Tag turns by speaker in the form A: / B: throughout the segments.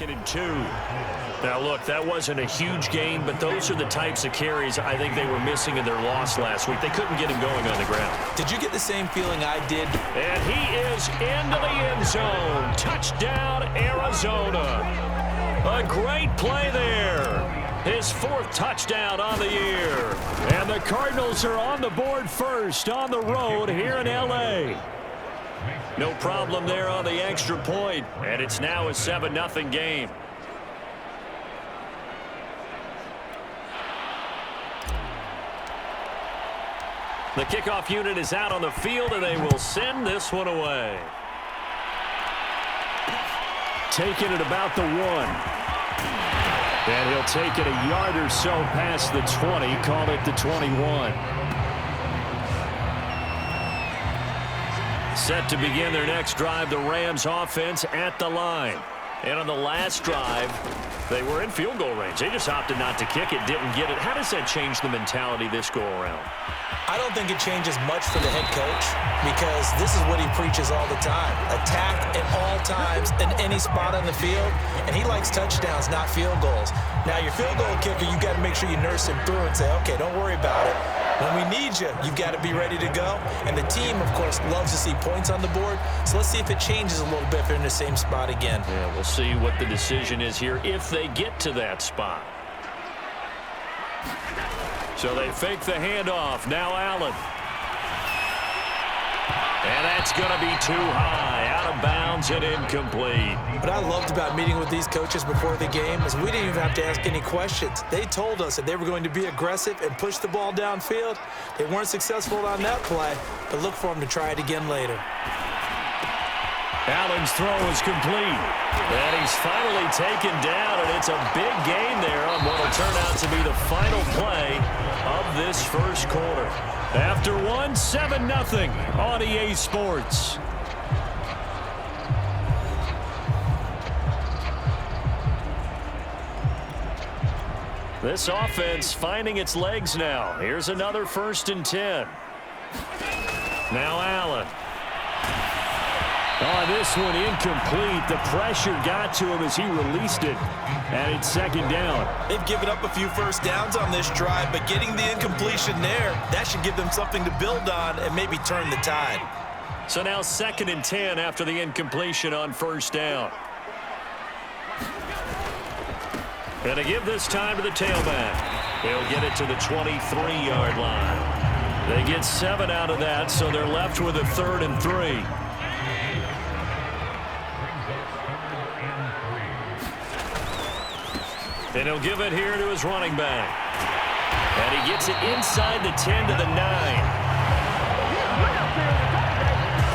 A: 2nd and 2. Now, look, that wasn't a huge gain, but those are the types of carries I think they were missing in their loss last week. They couldn't get him going on the ground.
B: Did you get the same feeling I did?
A: And he is into the end zone. Touchdown, Arizona. A great play there. His 4th touchdown on the year. And the Cardinals are on the board first on the road here in L.A. No problem there on the extra point. And it's now a 7-0 game. The kickoff unit is out on the field, and they will send this one away. Taking it about the 1. And he'll take it a yard or so past the 20, call it the 21. Set to begin their next drive, the Rams offense at the line. And on the last drive, they were in field goal range. They just opted not to kick it, didn't get it. How does that change the mentality this go-around?
B: I don't think it changes much for the head coach because this is what he preaches all the time. Attack at all times in any spot on the field, and he likes touchdowns, not field goals. Now, your field goal kicker, you've got to make sure you nurse him through and say, okay, don't worry about it. When we need you, you've got to be ready to go. And the team, of course, loves to see points on the board. So let's see if it changes a little bit if they're in the same spot again.
A: Yeah, we'll see what the decision is here if they get to that spot. So they fake the handoff. Now Allen. And that's going to be too high. Out of bounds and incomplete.
B: What I loved about meeting with these coaches before the game is we didn't even have to ask any questions. They told us that they were going to be aggressive and push the ball downfield. They weren't successful on that play, but look for them to try it again later.
A: Allen's throw is complete. And he's finally taken down, and it's a big gain there on what will turn out to be the final play of this first quarter. After 7-0 on EA Sports. This offense finding its legs now. Here's another 1st and 10. Now Allen. Oh, this one incomplete. The pressure got to him as he released it. And it's 2nd down.
B: They've given up a few first downs on this drive, but getting the incompletion there, that should give them something to build on and maybe turn the tide.
A: So now 2nd and 10 after the incompletion on 1st down. And to give this time to the tailback. He'll get it to the 23-yard line. They get 7 out of that, so they're left with a 3rd and 3. And he'll give it here to his running back. And he gets it inside the 10 to the 9.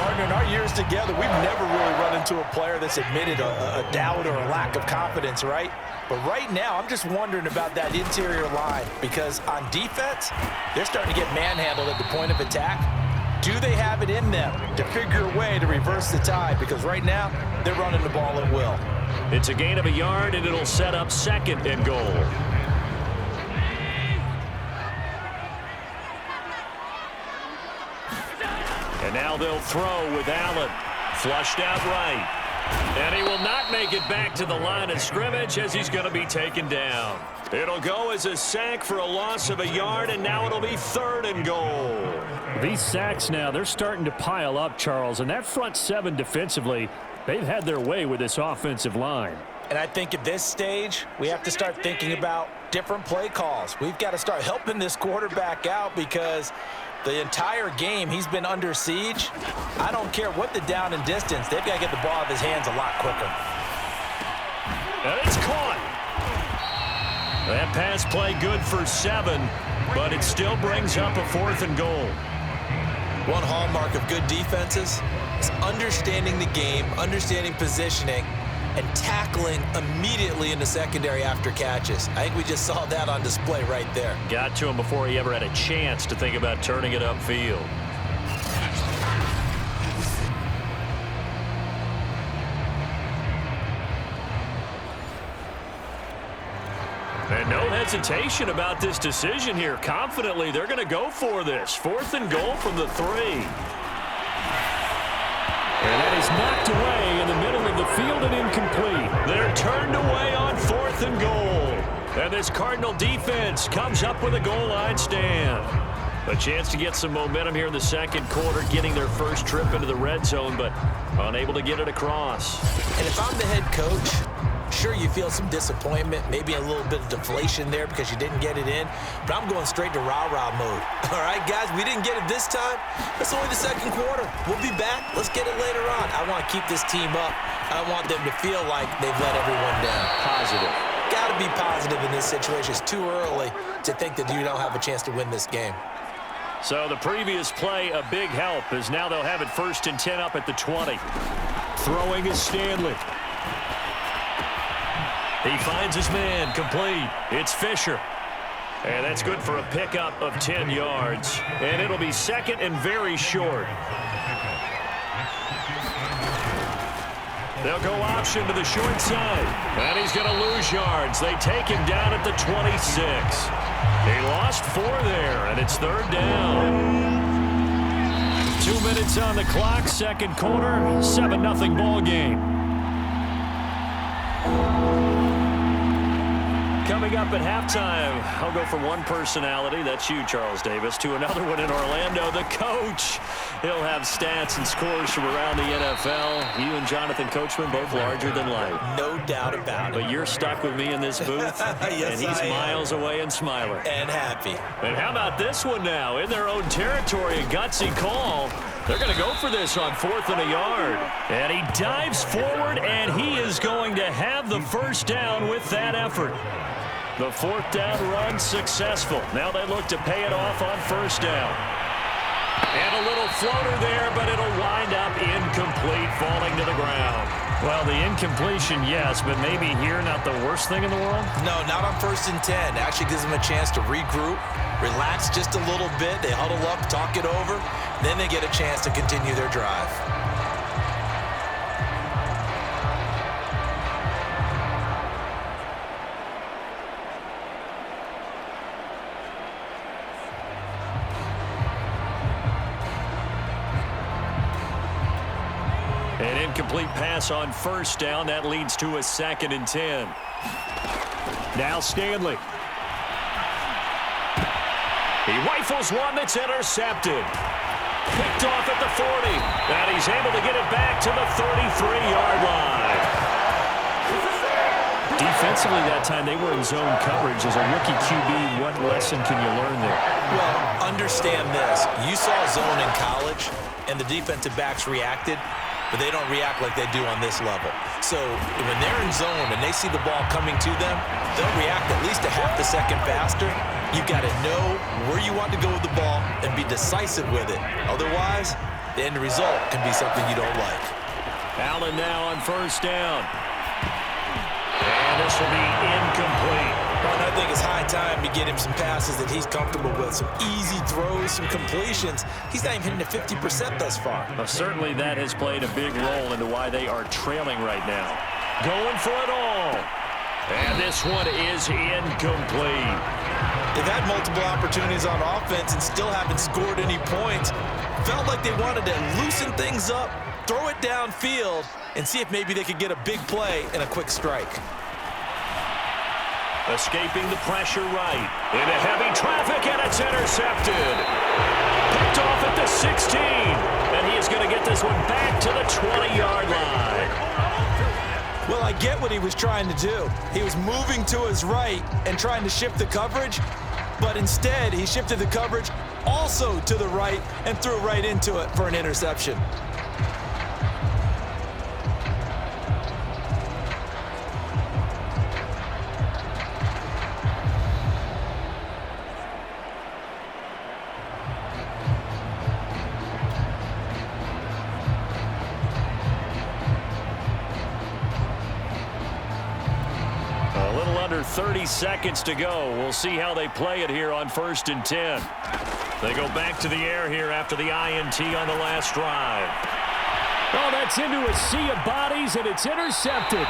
B: Partner, in our years together, we've never really run into a player that's admitted a doubt or a lack of confidence, right? But right now, I'm just wondering about that interior line because on defense, they're starting to get manhandled at the point of attack. Do they have it in them to figure a way to reverse the tide? Because right now, they're running the ball at will.
A: It's a gain of a yard, and it'll set up 2nd and goal. And now they'll throw with Allen. Flushed out right. And he will not make it back to the line of scrimmage as he's going to be taken down. It'll go as a sack for a loss of a yard, and now it'll be 3rd and goal. These sacks now, they're starting to pile up, Charles. And that front 7 defensively, they've had their way with this offensive line.
B: And I think at this stage, we have to start thinking about different play calls. We've got to start helping this quarterback out because the entire game he's been under siege. I don't care what the down and distance. They've got to get the ball out of his hands a lot quicker.
A: And it's caught. That pass play good for 7, but it still brings up a 4th and goal.
B: One hallmark of good defenses is understanding the game, understanding positioning, and tackling immediately in the secondary after catches. I think we just saw that on display right there.
A: Got to him before he ever had a chance to think about turning it upfield. And no hesitation about this decision here. Confidently, they're going to go for this. 4th and goal from the 3. And that is knocked away in the middle of the field and incomplete. They're turned away on 4th and goal. And this Cardinal defense comes up with a goal line stand. A chance to get some momentum here in the second quarter, getting their first trip into the red zone, but unable to get it across.
B: And if I'm the head coach, sure, you feel some disappointment, maybe a little bit of deflation there because you didn't get it in, but I'm going straight to rah-rah mode. All right, guys, we didn't get it this time. It's only the second quarter. We'll be back. Let's get it later on. I want to keep this team up. I want them to feel like they've let everyone down.
A: Positive.
B: Got to be positive in this situation. It's too early to think that you don't have a chance to win this game.
A: So the previous play, a big help, as now they'll have it 1st and 10 up at the 20. Throwing is Stanley. He finds his man, complete. It's Fisher. And that's good for a pickup of 10 yards. And it'll be 2nd and very short. They'll go option to the short side. And he's going to lose yards. They take him down at the 26. He lost 4 there, and it's 3rd down. 2 minutes on the clock, second quarter, 7-0 ball game. Coming up at halftime, I'll go from one personality, that's you, Charles Davis, to another one in Orlando, the coach. He'll have stats and scores from around the NFL. You and Jonathan Coachman, both larger than life.
B: No doubt about it.
A: But you're stuck with me in this booth,
B: yes,
A: and he's miles away and smiling.
B: And happy.
A: And how about this one now? In their own territory, a gutsy call. They're going to go for this on 4th and a yard. And he dives forward, and he is going to have the first down with that effort. The 4th down run successful. Now they look to pay it off on 1st down. And a little floater there, but it'll wind up incomplete, falling to the ground. Well, the incompletion, yes, but maybe here not the worst thing in the world?
B: No, not on 1st and 10. Actually gives them a chance to regroup, relax just a little bit. They huddle up, talk it over. Then they get a chance to continue their drive.
A: An incomplete pass on 1st down. That leads to a 2nd and 10. Now Stanley. He rifles one that's intercepted. Picked off at the 40. And he's able to get it back to the 33-yard line. Defensively that time, they were in zone coverage. As a rookie QB, what lesson can you learn there?
B: Well, understand this. You saw zone in college, and the defensive backs reacted, but they don't react like they do on this level. So when they're in zone and they see the ball coming to them, they'll react at least a half a second faster. You've got to know where you want to go with the ball and be decisive with it. Otherwise, the end result can be something you don't like.
A: Allen now on 1st down. And this will be incomplete.
B: Well, I think it's high time to get him some passes that he's comfortable with, some easy throws, some completions. He's not even hitting at 50% thus far.
A: Well, certainly that has played a big role into why they are trailing right now. Going for it all. And this one is incomplete.
B: They've had multiple opportunities on offense and still haven't scored any points. Felt like they wanted to loosen things up, throw it downfield, and see if maybe they could get a big play and a quick strike.
A: Escaping the pressure right. Into heavy traffic, and it's intercepted. Picked off at the 16. And he is going to get this one back to the 20-yard line.
B: Well, I get what he was trying to do. He was moving to his right and trying to shift the coverage, but instead he shifted the coverage also to the right and threw right into it for an interception.
A: A little under 30 seconds to go. We'll see how they play it here on 1st and 10. They go back to the air here after the INT on the last drive. Oh, that's into a sea of bodies, and it's intercepted.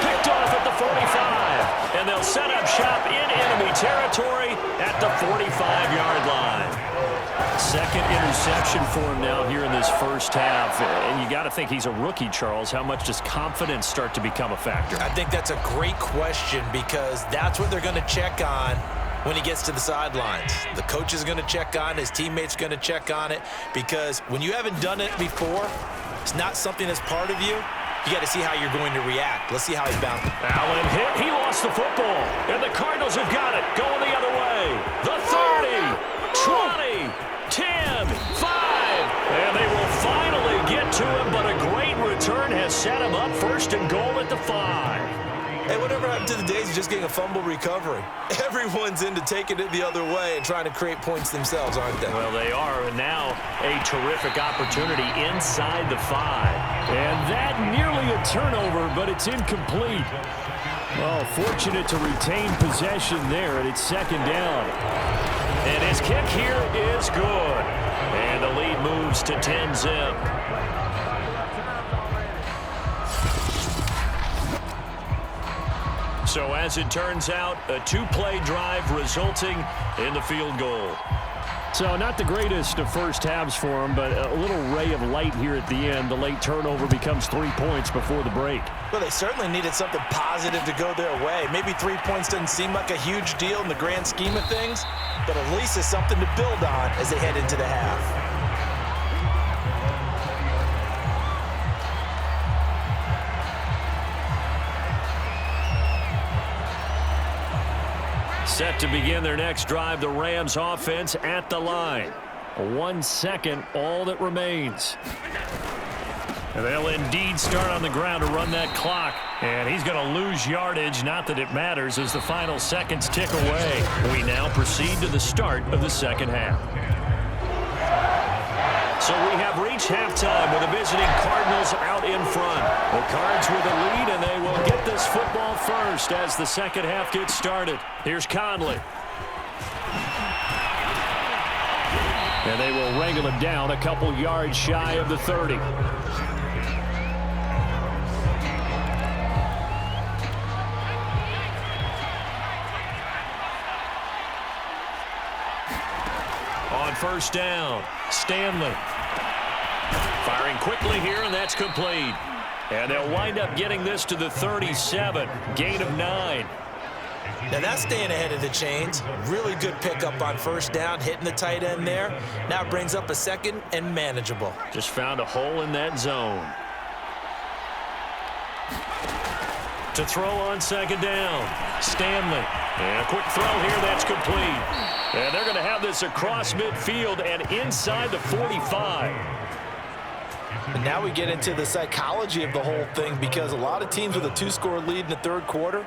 A: Picked off at the 45. And they'll set up shop in enemy territory at the 45-yard line. Second interception for him now here in this first half. And you got to think he's a rookie, Charles. How much does confidence start to become a factor?
B: I think that's a great question because that's what they're going to check on when he gets to the sidelines. The coach is going to check on it. His teammates going to check on it because when you haven't done it before, it's not something that's part of you. You got to see how you're going to react. Let's see how he's bound.
A: Allen hit. He lost the football. And the Cardinals have got it. Going the other way. The 30, 20, 10, 5. And they will finally get to him, but a great return has set him up first and goal at the 5.
B: Hey, whatever happened to the days of just getting a fumble recovery? Everyone's into taking it the other way and trying to create points themselves, aren't they?
A: Well, they are, and now a terrific opportunity inside the 5. And that nearly a turnover, but it's incomplete. Well, fortunate to retain possession there, and it's second down. And his kick here is good. And the lead moves to 10-zip. So as it turns out, a two-play drive resulting in the field goal. So not the greatest of first halves for him, but a little ray of light here at the end. The late turnover becomes 3 points before the break.
B: Well, they certainly needed something positive to go their way. Maybe 3 points doesn't seem like a huge deal in the grand scheme of things, but at least it's something to build on as they head into the half.
A: Set to begin their next drive, the Rams offense at the line. 1 second, all that remains. And they'll indeed start on the ground to run that clock. And he's going to lose yardage, not that it matters, as the final seconds tick away. We now proceed to the start of the second half. So we have reached halftime with the visiting Cardinals out in front. The Cards with the lead, and they will get this football first as the second half gets started. Here's Conley. And they will wrangle him down a couple yards shy of the 30. On first down, Stanley. Firing quickly here, and that's complete. And they'll wind up getting this to the 37. Gain of 9.
B: Now that's staying ahead of the chains. Really good pickup on first down, hitting the tight end there. Now it brings up a second and manageable.
A: Just found a hole in that zone. To throw on second down, Stanley. And a quick throw here, that's complete. And they're going to have this across midfield and inside the 45.
B: And now we get into the psychology of the whole thing because a lot of teams with a 2-score lead in the third quarter,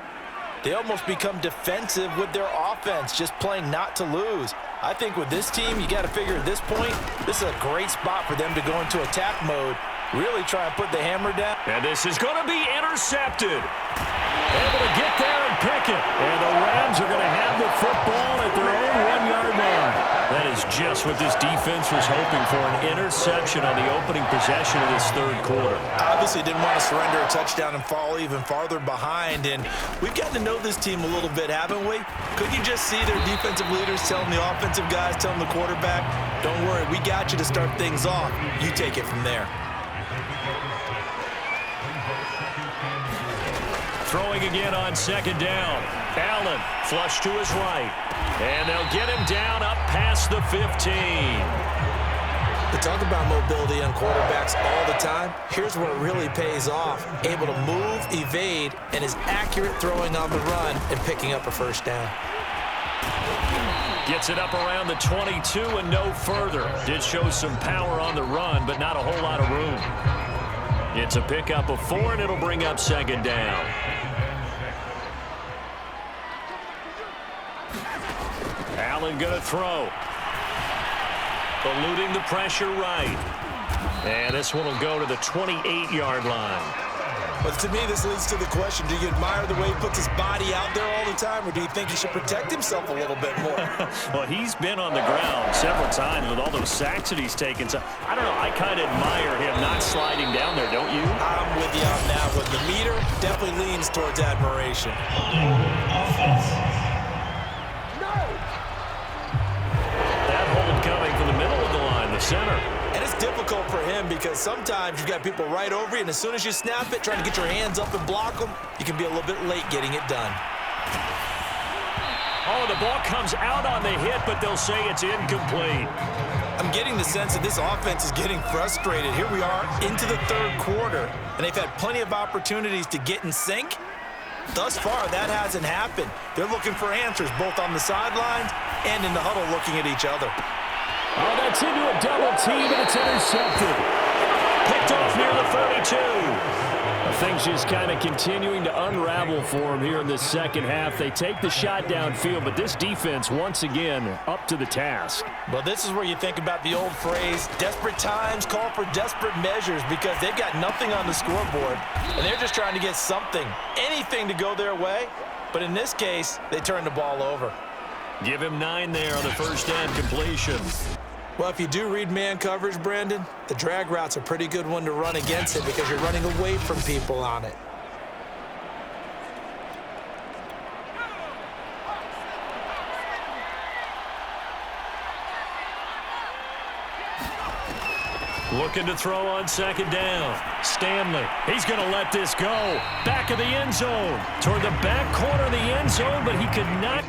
B: they almost become defensive with their offense, just playing not to lose. I think with this team, you got to figure at this point, this is a great spot for them to go into attack mode, really try and put the hammer down.
A: And this is going to be intercepted. Able to get there and pick it. And the Rams are going to have the football at their own 1-yard line. That is just what this defense was hoping for, an interception on the opening possession of this third quarter.
B: Obviously didn't want to surrender a touchdown and fall even farther behind. And we've gotten to know this team a little bit, haven't we? Could you just see their defensive leaders telling the offensive guys, telling the quarterback, don't worry, we got you to start things off. You take it from there.
A: Throwing again on second down. Allen flush to his right. And they'll get him down up past the 15.
B: We talk about mobility on quarterbacks all the time. Here's where it really pays off. Able to move, evade, and is accurate throwing on the run and picking up a first down.
A: Gets it up around the 22 and no further. Did show some power on the run, but not a whole lot of room. It's a pickup of 4, and it'll bring up second down. Allen going to throw. Eluding the pressure right. And this one will go to the 28-yard line.
B: But to me, this leads to the question, do you admire the way he puts his body out there all the time, or do you think he should protect himself a little bit more?
A: Well, he's been on the ground several times with all those sacks that he's taken. So, I don't know, I kind of admire him not sliding down there, don't you?
B: I'm with you on that one. The meter definitely leans towards admiration.
A: That hold coming from the middle of the center.
B: And it's difficult for him because sometimes you've got people right over you, and as soon as you snap it, trying to get your hands up and block them, you can be a little bit late getting it done.
A: Oh, the ball comes out on the hit, but they'll say it's incomplete.
B: I'm getting the sense that this offense is getting frustrated. Here we are into the third quarter, and they've had plenty of opportunities to get in sync. Thus far, that hasn't happened. They're looking for answers both on the sidelines and in the huddle looking at each other.
A: Oh, that's into a double team, and it's intercepted. Picked off near the 32. Things just kind of continuing to unravel for them here in the second half. They take the shot downfield, but this defense, once again, up to the task.
B: Well, this is where you think about the old phrase, desperate times call for desperate measures, because they've got nothing on the scoreboard, and they're just trying to get something, anything to go their way. But in this case, they turn the ball over.
A: Give him 9 there on the first down completion.
B: Well, if you do read man coverage, Brandon, the drag route's a pretty good one to run against it because you're running away from people on it.
A: Looking to throw on second down. Stanley, he's going to let this go. Back of the end zone. Toward the back corner of the end zone, but he could not.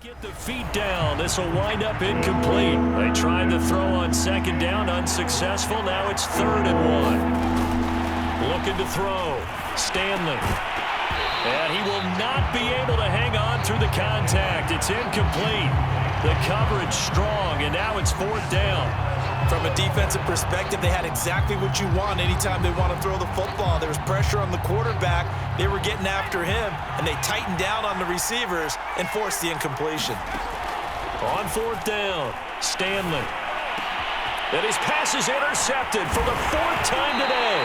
A: Get the feet down. This will wind up incomplete. They tried to throw on second down, unsuccessful. Now it's 3rd and 1. Looking to throw. Stanley. And he will not be able to hang on through the contact. It's incomplete. The coverage strong, and now it's 4th down.
B: From a defensive perspective, they had exactly what you want anytime they want to throw the football. There was pressure on the quarterback. They were getting after him, and they tightened down on the receivers and forced the incompletion.
A: On 4th down, Stanley. And his pass is intercepted for the 4th time today.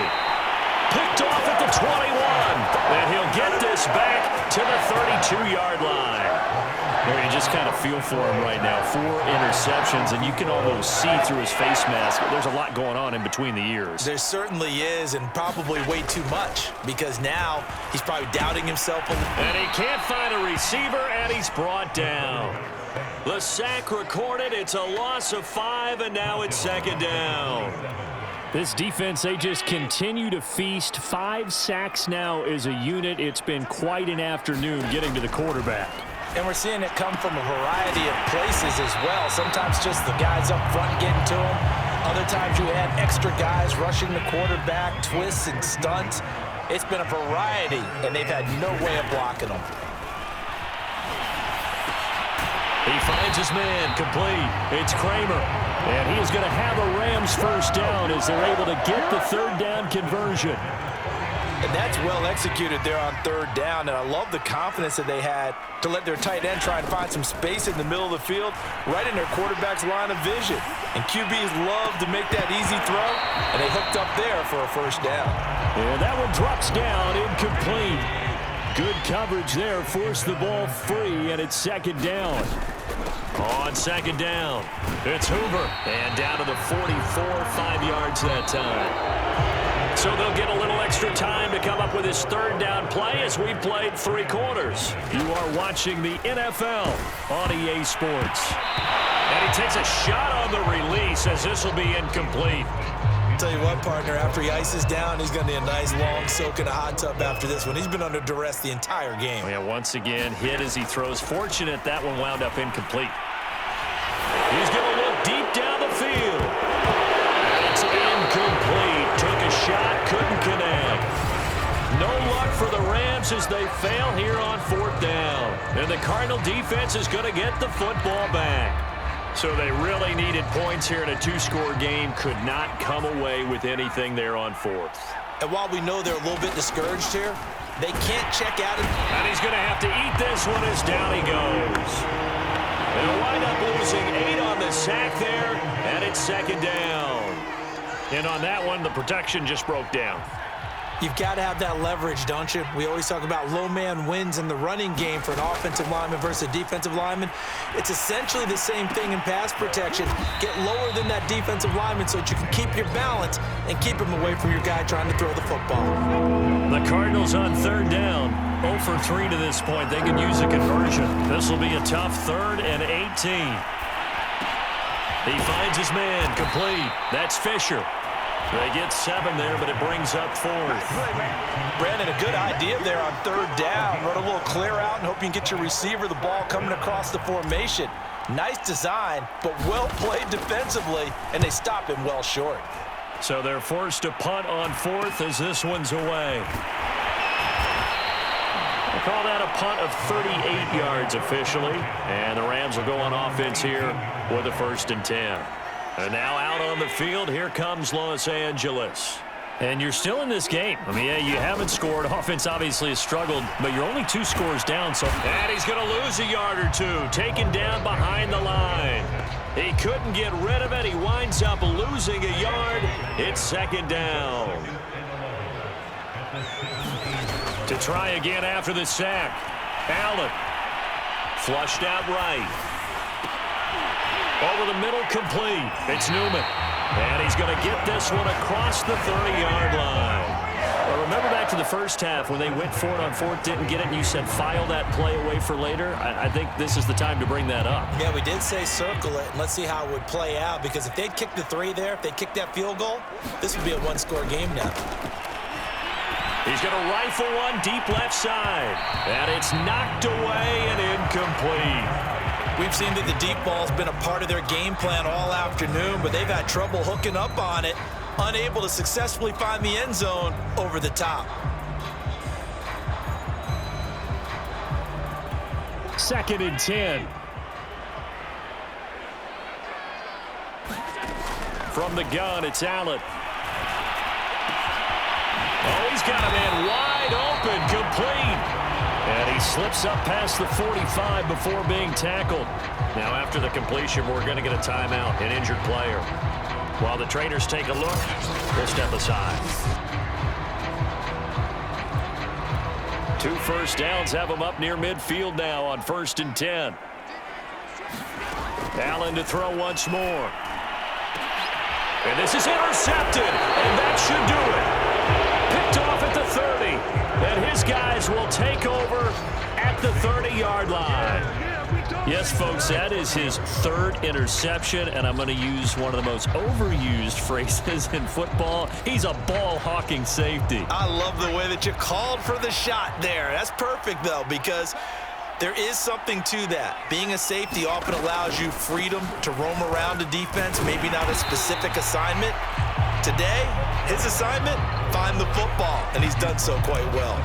A: Picked off at the 21. And he'll get this back to the 32-yard line. There, you just kind of feel for him right now. 4 interceptions, and you can almost see through his face mask. There's a lot going on in between the ears.
B: There certainly is, and probably way too much, because now he's probably doubting himself.
A: And he can't find a receiver, and he's brought down. The sack recorded. It's a loss of 5, and now it's 2nd down. This defense, they just continue to feast. 5 sacks now as a unit. It's been quite an afternoon getting to the quarterback.
B: And we're seeing it come from a variety of places as well. Sometimes just the guys up front getting to him. Other times you have extra guys rushing the quarterback, twists and stunts. It's been a variety, and they've had no way of blocking them.
A: He finds his man, complete. It's Kramer. And he is going to have a Rams first down as they're able to get the 3rd down conversion.
B: And that's well executed there on 3rd down, and I love the confidence that they had to let their tight end try and find some space in the middle of the field, right in their quarterback's line of vision. And QBs love to make that easy throw, and they hooked up there for a first down.
A: And that one drops down, incomplete. Good coverage there, forced the ball free, and it's 2nd down. On 2nd down, it's Hoover, and down to the 44, 5 yards that time. So they'll get a little extra time to come up with his 3rd down play as we played 3 quarters. You are watching the NFL on EA Sports. And he takes a shot on the release as this will be incomplete.
B: Tell you what, partner, after he ices down, he's going to need a nice long soak in a hot tub after this one. He's been under duress the entire game.
A: Oh, yeah, once again, hit as he throws. Fortunate that one wound up incomplete. He's going to look deep down the field. It's incomplete. Took a shot, couldn't connect. No luck for the Rams as they fail here on 4th down. And the Cardinal defense is going to get the football back. So they really needed points here in a 2-score game. Could not come away with anything there on 4th.
B: And while we know they're a little bit discouraged here, they can't check out.
A: And he's going to have to eat this one as down he goes. They'll wind up losing 8 on the sack there, and it's 2nd down. And on that one, the protection just broke down.
B: You've got to have that leverage, don't you? We always talk about low man wins in the running game for an offensive lineman versus a defensive lineman. It's essentially the same thing in pass protection. Get lower than that defensive lineman so that you can keep your balance and keep him away from your guy trying to throw the football.
A: The Cardinals on third down. 0 for 3 to this point. They can use a conversion. This will be a tough 3rd and 18. He finds his man complete. That's Fisher. They get 7 there, but it brings up 4th.
B: Brandon, a good idea there on third down. Run a little clear out and hope you can get your receiver the ball coming across the formation. Nice design, but well played defensively, and they stop him well short.
A: So they're forced to punt on 4th as this one's away. We'll call that a punt of 38 yards officially, and the Rams will go on offense here with a 1st and 10. And now out on the field, here comes Los Angeles. And you're still in this game. I mean, yeah, you haven't scored. Offense obviously has struggled, but you're only 2 scores down. So, and he's going to lose a yard or 2, taken down behind the line. He couldn't get rid of it. He winds up losing a yard. It's 2nd down. To try again after the sack. Allen. Flushed out right. Over the middle, complete. It's Newman. And he's going to get this one across the 30-yard line. Well, remember back to the first half when they went for it on 4th, didn't get it, and you said file that play away for later? I think this is the time to bring that up.
B: Yeah, we did say circle it, and let's see how it would play out, because if they'd kicked the 3 there, if they kicked that field goal, this would be a 1-score game now.
A: He's going to rifle one deep left side. And it's knocked away and incomplete.
B: We've seen that the deep ball's been a part of their game plan all afternoon, but they've had trouble hooking up on it, unable to successfully find the end zone over the top.
A: 2nd and 10. From the gun, it's Allen. Oh, he's got a man wide open, complete. And he slips up past the 45 before being tackled. Now, after the completion, we're going to get a timeout, an injured player. While the traders take a look, we'll step aside. 2 first downs have them up near midfield now on 1st and 10. Allen to throw once more. And this is intercepted, and that should do it. Picked off at the 30. And his guys will take over at the 30-yard line. Yes, folks, that is his 3rd interception, and I'm going to use one of the most overused phrases in football. He's a ball-hawking safety.
B: I love the way that you called for the shot there. That's perfect, though, because there is something to that. Being a safety often allows you freedom to roam around a defense, maybe not a specific assignment. Today, his assignment, find the football, and he's done so quite well.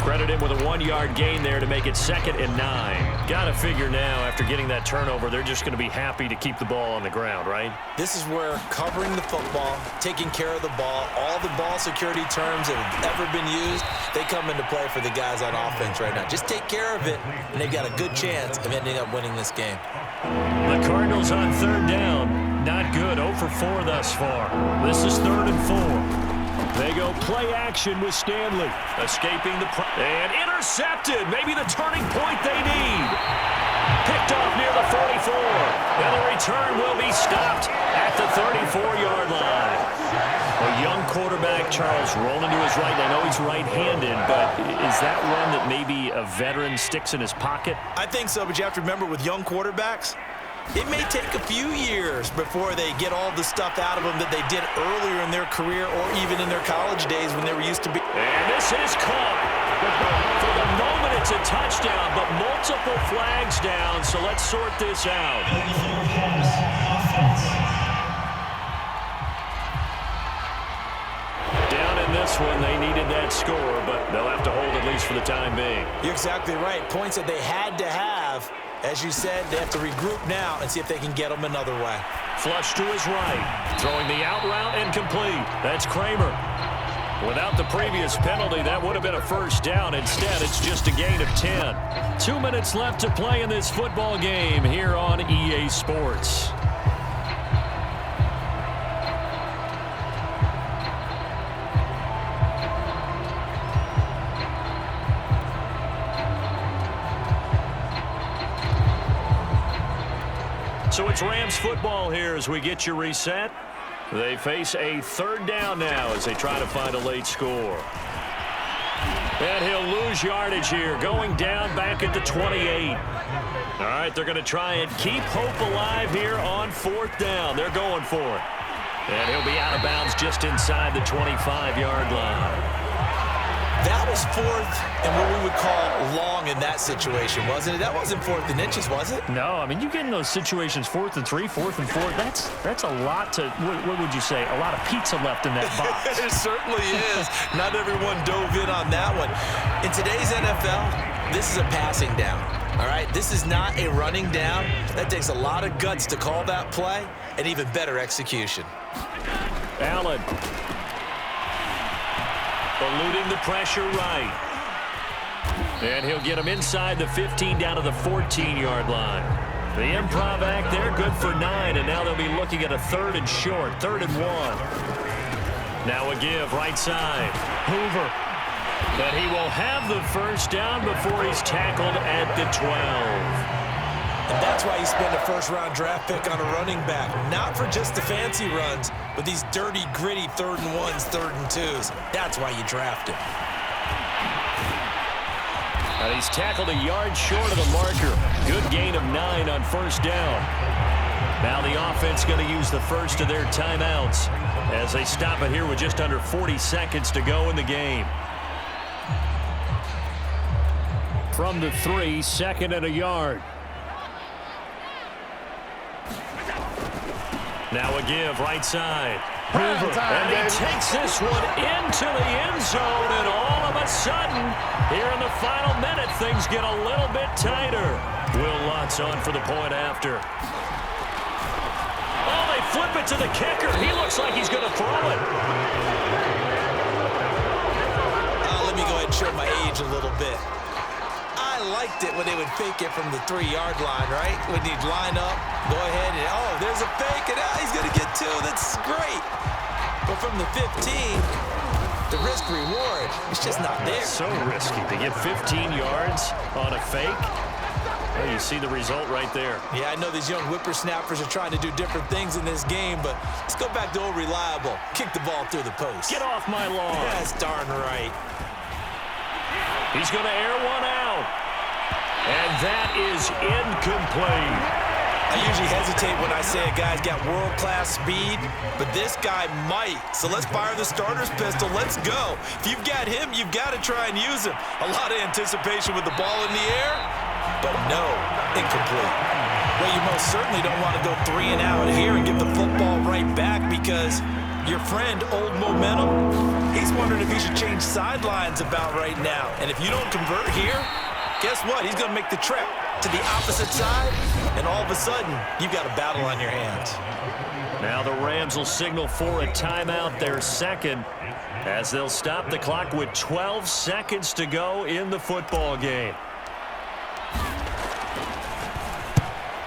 A: Credit him with a 1-yard gain there to make it 2nd and 9. Got to figure now, after getting that turnover, they're just going to be happy to keep the ball on the ground, right?
B: This is where covering the football, taking care of the ball, all the ball security terms that have ever been used, they come into play for the guys on offense right now. Just take care of it, and they've got a good chance of ending up winning this game.
A: The Cardinals on 3rd down. Not good. 0 for 4 thus far. This is 3rd and 4. They go play action with Stanley. Escaping the... And intercepted. Maybe the turning point they need. Picked off near the 44. And the return will be stopped at the 34-yard line. A young quarterback, Charles, rolling to his right. I know he's right-handed, but is that one that maybe a veteran sticks in his pocket?
B: I think so, but you have to remember with young quarterbacks, it may take a few years before they get all the stuff out of them that they did earlier in their career or even in their college days when they were used to be.
A: And this is caught. For the moment, it's a touchdown, but multiple flags down, so let's sort this out. Down in this one, they needed that score, but they'll have to hold at least for the time being.
B: You're exactly right. Points that they had to have. As you said, they have to regroup now and see if they can get them another way.
A: Flush to his right. Throwing the out route and complete. That's Kramer. Without the previous penalty, that would have been a 1st down. Instead, it's just a gain of 10. 2 minutes left to play in this football game here on EA Sports. So it's Rams football here as we get you reset. They face a third down now as they try to find a late score. And he'll lose yardage here, going down back at the 28. All right, they're going to try and keep hope alive here on fourth down. They're going for it. And he'll be out of bounds just inside the 25-yard line.
B: That was fourth and what we would call long in that situation, wasn't it? That wasn't fourth and inches, was it?
C: No, I mean, you get in those situations, 4th and 3, 4th and 4, that's a lot to, what would you say, a lot of pizza left in that box.
B: It certainly is. Not everyone dove in on that one. In today's NFL, this is a passing down, all right? This is not a running down. That takes a lot of guts to call that play and even better execution.
A: Allen. Eluding the pressure right. And he'll get him inside the 15 down to the 14-yard line. The improv act there, good for 9, and now they'll be looking at a 3rd and short, 3rd and 1. Now a give, right side. Hoover. But he will have the first down before he's tackled at the 12.
B: And that's why you spend a first-round draft pick on a running back. Not for just the fancy runs, but these dirty, gritty 3rd and 1s, 3rd and 2s. That's why you draft him.
A: And he's tackled a yard short of the marker. Good gain of 9 on first down. Now the offense going to use the first of their timeouts as they stop it here with just under 40 seconds to go in the game. From the 3, 2nd and a yard. Now a give, right side. Hoover, and he takes this one into the end zone, and all of a sudden, here in the final minute, things get a little bit tighter. Will Lutz on for the point after. Oh, they flip it to the kicker. He looks like he's going to throw it.
B: Let me go ahead and show my age a little bit. I liked it when they would fake it from the 3-yard line, right? When you'd line up, go ahead and, oh, there's a fake, and he's going to get 2. That's great. But from the 15, the risk-reward is just not there.
A: So risky to get 15 yards on a fake. Well, you see the result right there.
B: Yeah, I know these young whippersnappers are trying to do different things in this game, but let's go back to old reliable. Kick the ball through the post.
A: Get off my lawn.
B: That's darn right.
A: He's going to air one out. And that is incomplete.
B: I usually hesitate when I say a guy's got world-class speed, but this guy might. So let's fire the starter's pistol. Let's go. If you've got him, you've got to try and use him. A lot of anticipation with the ball in the air, but no, incomplete. Well, you most certainly don't want to go 3 and out here and get the football right back because your friend, Old Momentum, he's wondering if he should change sidelines about right now. And if you don't convert here, guess what? He's going to make the trek to the opposite side, and all of a sudden, you've got a battle on your hands.
A: Now the Rams will signal for a timeout, their second, as they'll stop the clock with 12 seconds to go in the football game.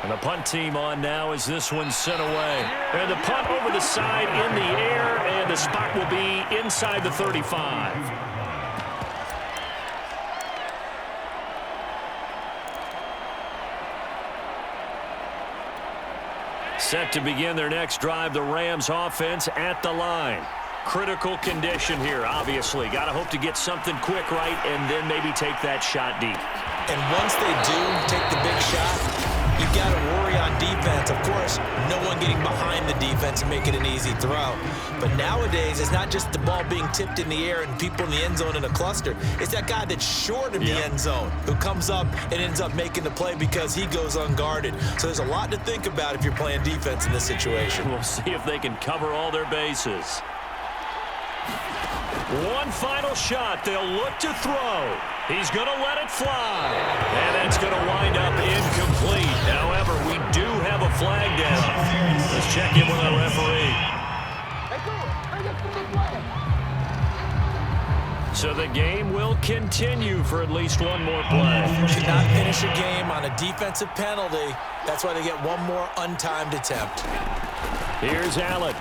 A: And the punt team on now as this one's sent away. And the punt over the side in the air, and the spot will be inside the 35. Set to begin their next drive, the Rams offense at the line. Critical condition here, obviously. Got to hope to get something quick right and then maybe take that shot deep.
B: And once they do take the big shot, you've got to worry on defense. Of course, no one getting behind the defense and making an easy throw. But nowadays, it's not just the ball being tipped in the air and people in the end zone in a cluster. It's that guy that's short of the end zone who comes up and ends up making the play because he goes unguarded. So there's a lot to think about if you're playing defense in this situation.
A: We'll see if they can cover all their bases. One final shot. They'll look to throw. He's going to let it fly. And that's going to wind up incomplete. However, we do have a flag down. Let's check in with our referee. So the game will continue for at least one more play.
B: You cannot finish a game on a defensive penalty. That's why they get one more untimed attempt.
A: Here's Allen.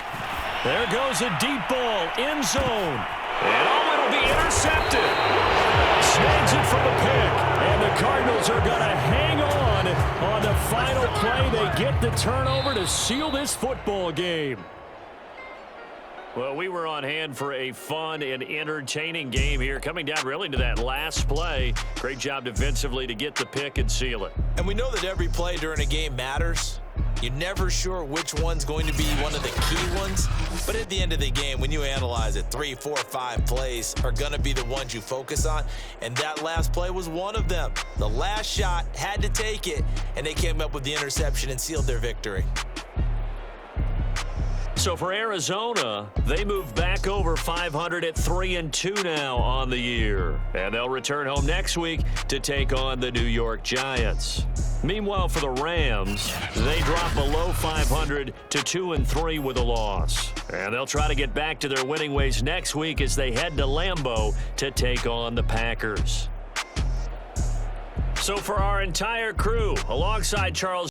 A: There goes a deep ball, end zone. And it'll be intercepted. Snags it for the pick. And the Cardinals are going to hang on the final play. They get the turnover to seal this football game. Well, we were on hand for a fun and entertaining game here, coming down really to that last play. Great job defensively to get the pick and seal it.
B: And we know that every play during a game matters. You're never sure which one's going to be one of the key ones. But at the end of the game, when you analyze it, 3, 4, 5 plays are going to be the ones you focus on. And that last play was one of them. The last shot had to take it, and they came up with the interception and sealed their victory.
A: So for Arizona, they move back over 500 at 3-2 now on the year. And they'll return home next week to take on the New York Giants. Meanwhile, for the Rams, they drop below 500 to 2-3 with a loss. And they'll try to get back to their winning ways next week as they head to Lambeau to take on the Packers. So for our entire crew, alongside Charles